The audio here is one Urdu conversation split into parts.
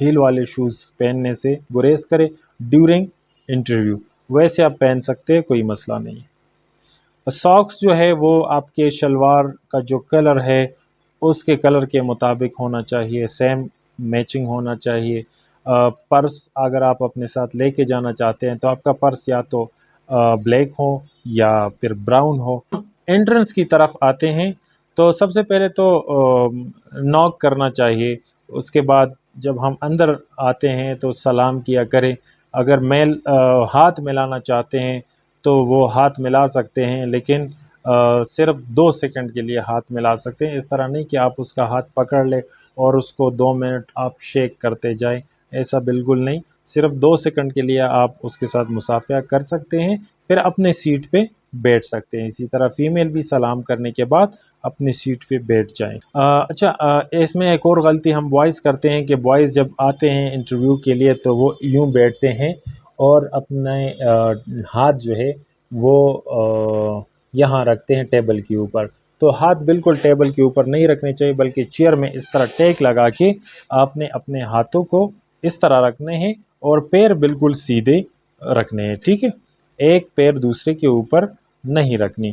ہیل والے شوز پہننے سے گریز کرے ڈیورنگ انٹرویو، ویسے آپ پہن سکتے ہیں، کوئی مسئلہ نہیں۔ ساکس جو ہے وہ آپ کے شلوار کا جو کلر ہے اس کے کلر کے مطابق ہونا چاہیے، سیم میچنگ ہونا چاہیے۔ پرس اگر آپ اپنے ساتھ لے کے جانا چاہتے ہیں تو آپ کا پرس یا تو بلیک ہو یا پھر براؤن ہو۔ انٹرنس کی طرف آتے ہیں تو سب سے پہلے تو ناک کرنا چاہیے، اس کے بعد جب ہم اندر آتے ہیں تو سلام کیا کریں۔ اگر ہاتھ ملانا چاہتے ہیں تو وہ ہاتھ ملا سکتے ہیں، لیکن صرف 2 سیکنڈ کے لیے ہاتھ ملا سکتے ہیں، اس طرح نہیں کہ آپ اس کا ہاتھ پکڑ لیں اور اس کو 2 منٹ آپ شیک کرتے جائیں، ایسا بالکل نہیں۔ صرف 2 سیکنڈ کے لیے آپ اس کے ساتھ مصافحہ کر سکتے ہیں، پھر اپنے سیٹ پہ بیٹھ سکتے ہیں۔ اسی طرح فیمیل بھی سلام کرنے کے بعد اپنی سیٹ پہ بیٹھ جائیں۔ اچھا، اس میں ایک اور غلطی ہم بوائز کرتے ہیں کہ بوائز جب آتے ہیں انٹرویو کے لیے تو وہ یوں بیٹھتے ہیں اور اپنے ہاتھ جو ہے وہ یہاں رکھتے ہیں ٹیبل کے اوپر، تو ہاتھ بالکل ٹیبل کے اوپر نہیں رکھنے چاہیے، بلکہ چیئر میں اس طرح ٹیک لگا کے آپ نے اپنے ہاتھوں کو اس طرح رکھنے ہیں اور پیر بالکل سیدھے رکھنے ہیں، ٹھیک ہے، ایک پیر دوسرے کے اوپر نہیں رکھنی۔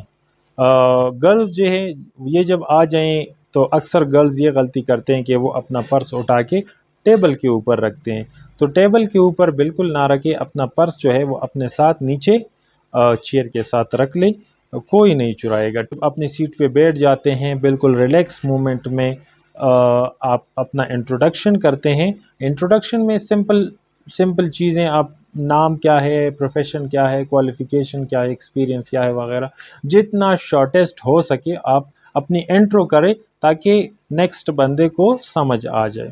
گرلز جو ہے یہ جب آ جائیں تو اکثر گرلز یہ غلطی کرتے ہیں کہ وہ اپنا پرس اٹھا کے ٹیبل کے اوپر رکھتے ہیں، تو ٹیبل کے اوپر بالکل نہ رکھے، اپنا پرس جو ہے وہ اپنے ساتھ نیچے چیئر کے ساتھ رکھ لیں، کوئی نہیں چرائے گا۔ اپنی سیٹ پہ بیٹھ جاتے ہیں، بالکل ریلیکس مومنٹ میں آپ اپنا انٹروڈکشن کرتے ہیں۔ انٹروڈکشن میں سمپل چیزیں، آپ نام کیا ہے، پروفیشن کیا ہے، کوالیفیکیشن کیا ہے، ایکسپیرینس کیا ہے وغیرہ، جتنا شارٹیسٹ ہو سکے آپ اپنی انٹرو کریں تاکہ نیکسٹ بندے کو سمجھ آ جائے۔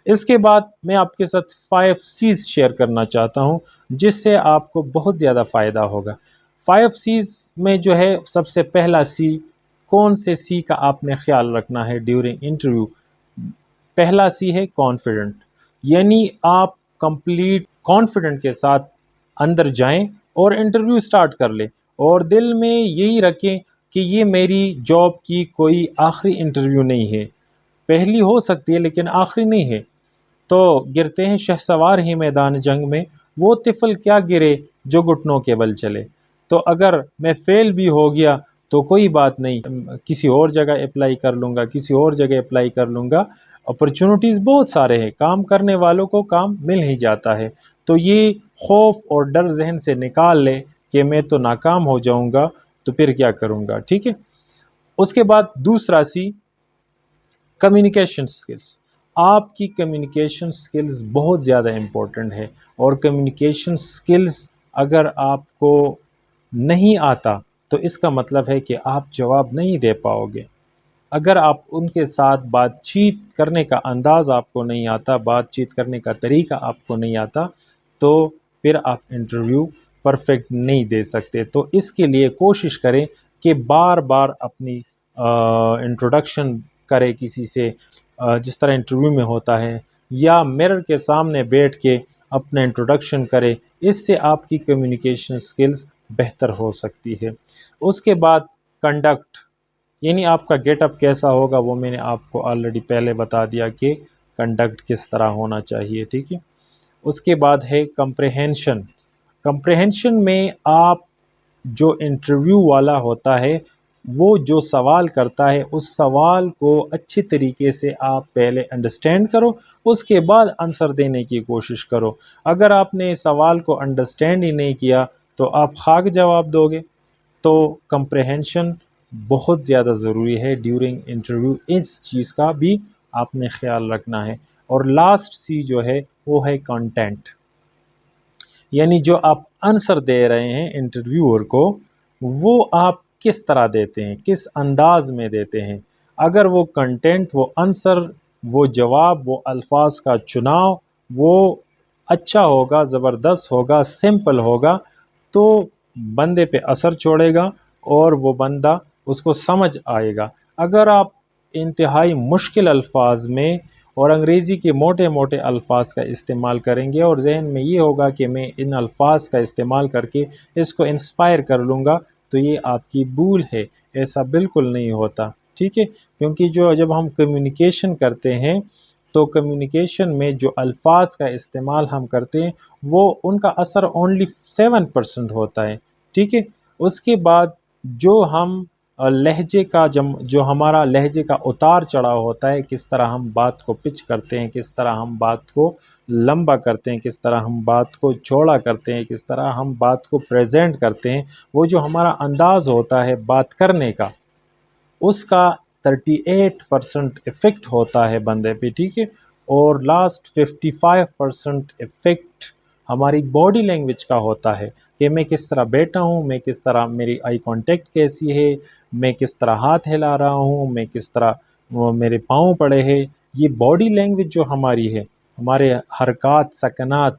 اس کے بعد میں آپ کے ساتھ 5 C's شیئر کرنا چاہتا ہوں جس سے آپ کو بہت زیادہ فائدہ ہوگا۔ 5 C's میں جو ہے سب سے پہلا سی، کون سے سی کا آپ نے خیال رکھنا ہے ڈیورنگ انٹرویو؟ پہلا سی ہے کانفیڈنٹ، یعنی آپ کمپلیٹ کانفیڈنٹ کے ساتھ اندر جائیں اور انٹرویو سٹارٹ کر لیں، اور دل میں یہی رکھیں کہ یہ میری جاب کی کوئی آخری انٹرویو نہیں ہے، پہلی ہو سکتی ہے لیکن آخری نہیں ہے۔ تو گرتے ہیں شہسوار ہی میدان جنگ میں، وہ طفل کیا گرے جو گھٹنوں کے بل چلے۔ تو اگر میں فیل بھی ہو گیا تو کوئی بات نہیں، کسی اور جگہ اپلائی کر لوں گا، کسی اور جگہ اپلائی کر لوں گا، اپرچونٹیز بہت سارے ہیں، کام کرنے والوں کو کام مل ہی جاتا ہے۔ تو یہ خوف اور ڈر ذہن سے نکال لے کہ میں تو ناکام ہو جاؤں گا تو پھر کیا کروں گا، ٹھیک ہے۔ اس کے بعد دوسرا سی، کمیونیکیشن سکلز۔ آپ کی کمیونیکیشن سکلز بہت زیادہ امپورٹنٹ ہے، اور کمیونیکیشن سکلز اگر آپ کو نہیں آتا تو اس کا مطلب ہے کہ آپ جواب نہیں دے پاؤ گے۔ اگر آپ ان کے ساتھ بات چیت کرنے کا انداز آپ کو نہیں آتا، بات چیت کرنے کا طریقہ آپ کو نہیں آتا، تو پھر آپ انٹرویو پرفیکٹ نہیں دے سکتے۔ تو اس کے لیے کوشش کریں کہ بار بار اپنی انٹروڈکشن کرے کسی سے، جس طرح انٹرویو میں ہوتا ہے، یا مرر کے سامنے بیٹھ کے اپنا انٹروڈکشن کرے، اس سے آپ کی کمیونیکیشن سکلز بہتر ہو سکتی ہے۔ اس کے بعد کنڈکٹ، یعنی آپ کا گیٹ اپ کیسا ہوگا، وہ میں نے آپ کو آلریڈی پہلے بتا دیا کہ کنڈکٹ کس طرح ہونا چاہیے، ٹھیک ہے۔ اس کے بعد ہے کمپریہنشن۔ کمپریہنشن میں آپ جو انٹرویو والا ہوتا ہے وہ جو سوال کرتا ہے اس سوال کو اچھی طریقے سے آپ پہلے انڈرسٹینڈ کرو، اس کے بعد آنسر دینے کی کوشش کرو۔ اگر آپ نے سوال کو انڈرسٹینڈ ہی نہیں کیا تو آپ خاک جواب دو گے۔ تو کمپریہنشن بہت زیادہ ضروری ہے ڈیورنگ انٹرویو، اس چیز کا بھی آپ نے خیال رکھنا ہے۔ اور لاسٹ سی جو ہے وہ ہے کنٹینٹ، یعنی جو آپ آنسر دے رہے ہیں انٹرویور کو، وہ آپ کس طرح دیتے ہیں، کس انداز میں دیتے ہیں۔ اگر وہ کنٹینٹ، وہ آنسر، وہ جواب، وہ الفاظ کا چناؤ وہ اچھا ہوگا، زبردست ہوگا، سمپل ہوگا، تو بندے پہ اثر چھوڑے گا اور وہ بندہ اس کو سمجھ آئے گا۔ اگر آپ انتہائی مشکل الفاظ میں اور انگریزی کے موٹے موٹے الفاظ کا استعمال کریں گے اور ذہن میں یہ ہوگا کہ میں ان الفاظ کا استعمال کر کے اس کو انسپائر کر لوں گا، تو یہ آپ کی بھول ہے، ایسا بالکل نہیں ہوتا، ٹھیک ہے۔ کیونکہ جب ہم کمیونیکیشن کرتے ہیں تو کمیونیکیشن میں جو الفاظ کا استعمال ہم کرتے ہیں وہ ان کا اثر اونلی 7% ہوتا ہے، ٹھیک ہے۔ اس کے بعد جو ہم لہجے کا جو ہمارا لہجے کا اتار چڑھاؤ ہوتا ہے، کس طرح ہم بات کو پچ کرتے ہیں، کس طرح ہم بات کو لمبا کرتے ہیں، کس طرح ہم بات کو چوڑا کرتے ہیں، کس طرح ہم بات کو پریزنٹ کرتے ہیں، وہ جو ہمارا انداز ہوتا ہے بات کرنے کا، اس کا 38% افیکٹ ہوتا ہے بندے پہ، ٹھیک ہے۔ اور لاسٹ 55% افیکٹ ہماری باڈی لینگویج کا ہوتا ہے کہ میں کس طرح بیٹھا ہوں، میں کس طرح، میری آئی کانٹیکٹ کیسی ہے، میں کس طرح ہاتھ ہلا رہا ہوں، میں کس طرح میرے پاؤں پڑے ہیں۔ یہ باڈی لینگویج جو ہماری ہے، ہمارے حرکات، سکنات،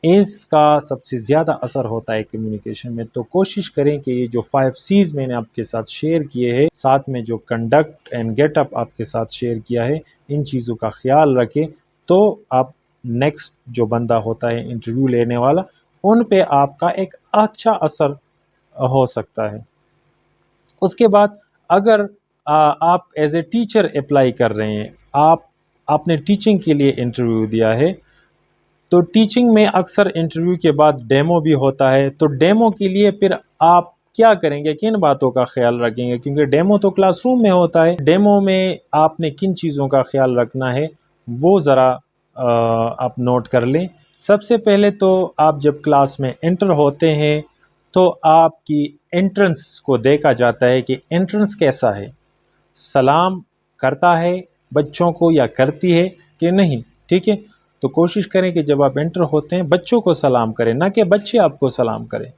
اس کا سب سے زیادہ اثر ہوتا ہے کمیونیکیشن میں۔ تو کوشش کریں کہ یہ جو 5 C's میں نے آپ کے ساتھ شیئر کیے ہیں، ساتھ میں جو کنڈکٹ اینڈ گیٹ اپ آپ کے ساتھ شیئر کیا ہے، ان چیزوں کا خیال رکھیں تو آپ نیکسٹ جو بندہ ہوتا ہے انٹرویو لینے والا، ان پہ آپ کا ایک اچھا اثر ہو سکتا ہے۔ اس کے بعد اگر آپ ایز اے ٹیچر اپلائی کر رہے ہیں، آپ نے ٹیچنگ کے لیے انٹرویو دیا ہے، تو ٹیچنگ میں اکثر انٹرویو کے بعد ڈیمو بھی ہوتا ہے، تو ڈیمو کے لیے پھر آپ کیا کریں گے، کن باتوں کا خیال رکھیں گے، کیونکہ ڈیمو تو کلاس روم میں ہوتا ہے۔ ڈیمو میں آپ نے کن چیزوں کا خیال رکھنا ہے وہ ذرا آپ نوٹ کر لیں۔ سب سے پہلے تو آپ جب کلاس میں انٹر ہوتے ہیں تو آپ کی انٹرنس کو دیکھا جاتا ہے کہ انٹرنس کیسا ہے، سلام کرتا ہے بچوں کو یا کرتی ہے کہ نہیں، ٹھیک ہے۔ تو کوشش کریں کہ جب آپ انٹر ہوتے ہیں بچوں کو سلام کریں، نہ کہ بچے آپ کو سلام کریں۔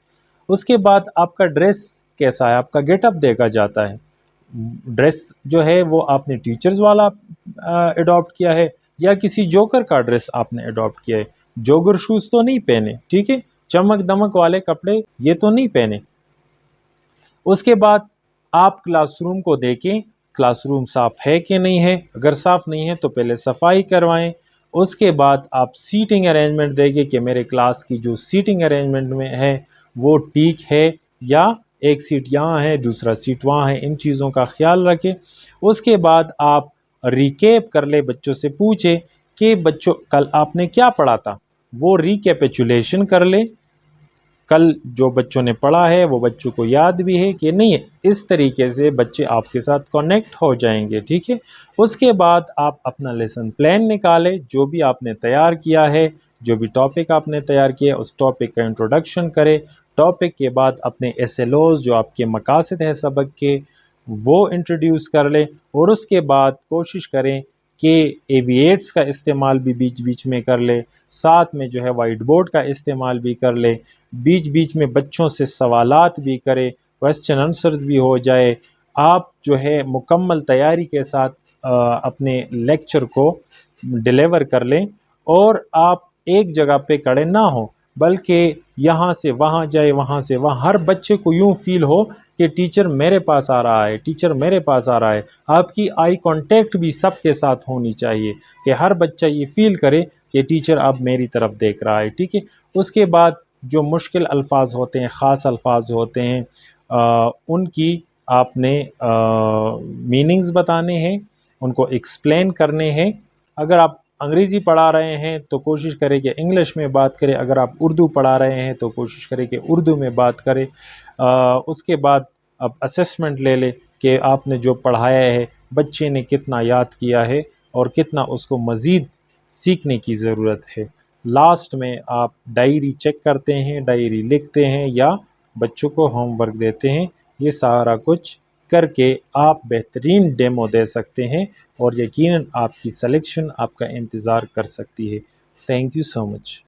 اس کے بعد آپ کا ڈریس کیسا ہے، آپ کا گیٹ اپ دیکھا جاتا ہے۔ ڈریس جو ہے وہ آپ نے ٹیچرز والا اڈاپٹ کیا ہے یا کسی جوکر کا ڈریس آپ نے اڈاپٹ کیا ہے، جوگر شوز تو نہیں پہنے، ٹھیک ہے، چمک دمک والے کپڑے یہ تو نہیں پہنے۔ اس کے بعد آپ کلاس روم کو دیکھیں، کلاس روم صاف ہے کہ نہیں ہے، اگر صاف نہیں ہے تو پہلے صفائی کروائیں۔ اس کے بعد آپ سیٹنگ ارینجمنٹ دیکھیں کہ میرے کلاس کی جو سیٹنگ ارینجمنٹ میں ہے وہ ٹھیک ہے یا ایک سیٹ یہاں ہے دوسرا سیٹ وہاں ہے، ان چیزوں کا خیال رکھیں۔ اس کے بعد آپ ریکیپ کر لیں، بچوں سے پوچھیں کہ بچوں کل آپ نے کیا پڑھا تھا، وہ ریکیپیچولیشن کر لیں، کل جو بچوں نے پڑھا ہے وہ بچوں کو یاد بھی ہے کہ نہیں ہے۔ اس طریقے سے بچے آپ کے ساتھ کنیکٹ ہو جائیں گے، ٹھیک ہے۔ اس کے بعد آپ اپنا لیسن پلان نکالیں، جو بھی آپ نے تیار کیا ہے، جو بھی ٹاپک آپ نے تیار کیا اس ٹاپک کا انٹروڈکشن کریں۔ ٹاپک کے بعد اپنے SLOs جو آپ کے مقاصد ہے سبق کے وہ انٹروڈیوس کر لیں، اور اس کے بعد کوشش کریں کہ ایویٹس کا استعمال بھی بیچ بیچ میں کر لیں، ساتھ میں جو ہے وائٹ بورڈ کا استعمال بھی کر لیں، بیچ بیچ میں بچوں سے سوالات بھی کرے، کویسچن آنسرز بھی ہو جائے۔ آپ جو ہے مکمل تیاری کے ساتھ اپنے لیکچر کو ڈیلیور کر لیں، اور آپ ایک جگہ پہ کھڑے نہ ہوں بلکہ یہاں سے وہاں جائے، وہاں سے وہاں، ہر بچے کو یوں فیل ہو کہ ٹیچر میرے پاس آ رہا ہے، ٹیچر میرے پاس آ رہا ہے۔ آپ کی آئی کانٹیکٹ بھی سب کے ساتھ ہونی چاہیے کہ ہر بچہ یہ فیل کرے کہ ٹیچر اب میری طرف دیکھ رہا ہے، ٹھیک ہے۔ اس کے بعد جو مشکل الفاظ ہوتے ہیں، خاص الفاظ ہوتے ہیں، ان کی آپ نے میننگز بتانے ہیں، ان کو ایکسپلین کرنے ہیں۔ اگر آپ انگریزی پڑھا رہے ہیں تو کوشش کریں کہ انگلش میں بات کریں، اگر آپ اردو پڑھا رہے ہیں تو کوشش کریں کہ اردو میں بات کریں۔ اس کے بعد آپ اسیسمنٹ لے لیں کہ آپ نے جو پڑھایا ہے بچے نے کتنا یاد کیا ہے اور کتنا اس کو مزید سیکھنے کی ضرورت ہے۔ لاسٹ میں آپ ڈائری چیک کرتے ہیں، ڈائری لکھتے ہیں یا بچوں کو ہوم ورک دیتے ہیں۔ یہ سارا کچھ کر کے آپ بہترین ڈیمو دے سکتے ہیں، اور یقیناً آپ کی سلیکشن آپ کا انتظار کر سکتی ہے۔ Thank you so much.